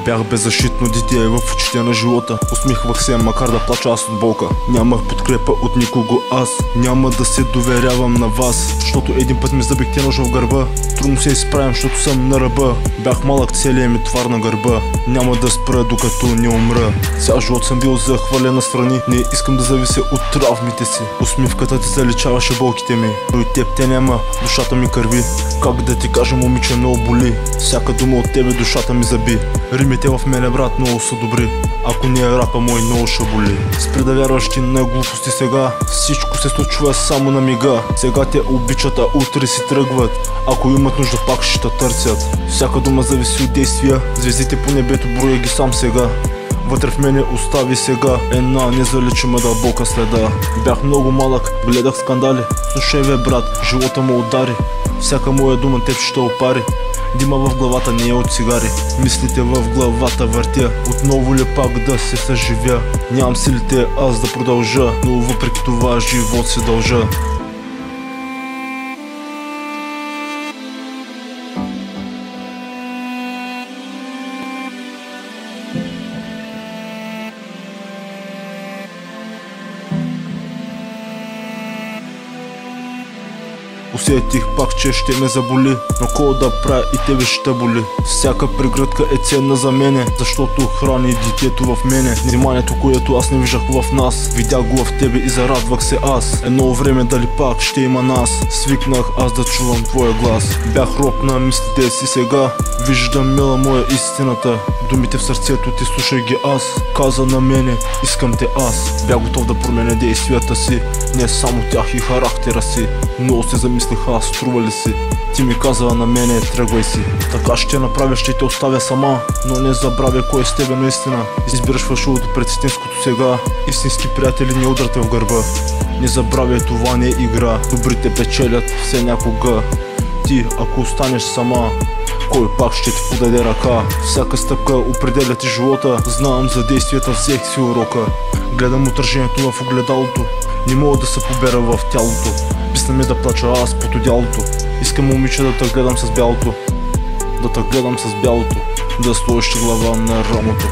Бях беззащитно дете в очите на живота. Усмихвах се, макар да плача аз от болка. Нямах подкрепа от никого аз. Няма да се доверявам на вас, защото един път ми забихте нож в гърба. Трудно се изправям, защото съм на ръба. Бях малък, целият ми твар на гърба. Няма да спра докато не умра. Цял живот съм бил захвален настрани. Не искам да завися от травмите си. Усмивката ти заличаваше болките ми. Но и теб те няма, душата ми кърви. Как да ти кажа, момиче, много боли. Всяка дума от тебе душата ми заби. Римите в мене, брат, много са добри. Ако не е рапа мой, много ще боли. Спри да вярваш ти на глупости сега. Всичко се случва само на мига. Сега те обичат, а утре си тръгват. Ако имат нужда, пак ще търсят. Всяка дума зависи от действия. Звездите по небето, броя ги сам сега. Вътре в мене остави сега една незаличима дълбока следа. Бях много малък, гледах скандали. Слушай бе, брат, живота му удари. Всяка моя дума теб ще опари. Дима в главата не е от цигари. Мислите в главата въртя. Отново ли пак да се съживя? Нямам силите аз да продължа, но въпреки това живот се дължа. Усетих пак, че ще ме заболи, но кой да правя и тебе ще боли. Всяка прегръдка е ценна за мене, защото храни детето в мене. Вниманието, което аз не виждах в нас, видях го в тебе и зарадвах се аз. Едно време дали пак ще има нас. Свикнах аз да чувам твоя глас. Бях роб на мислите си сега. Виждам, мила моя, истината. Думите в сърцето ти, слушай ги аз. Каза на мене, искам те аз. Бях готов да променя действията си, не само тях и характера си. Много се замислих аз, струва ли си? Ти ми каза на мене, тръгвай си. Така ще направя, ще те оставя сама. Но не забравя кой е с тебе наистина. Избираш фалшивото пред истинското сега. Истински приятели не удрате в гърба. Не забравяй, това не е игра. Добрите печелят все някога. Ти, ако останеш сама, кой пак ще ти подаде ръка? Всяка стъпка определя ти живота. Знам за действията, взех си урока. Гледам отражението в огледалото. Не мога да се побера в тялото. Писна ми да плача аз под одялото. Искам, момиче, да те гледам с бялото. Да те гледам с бялото. Да сложиш глава на рамото.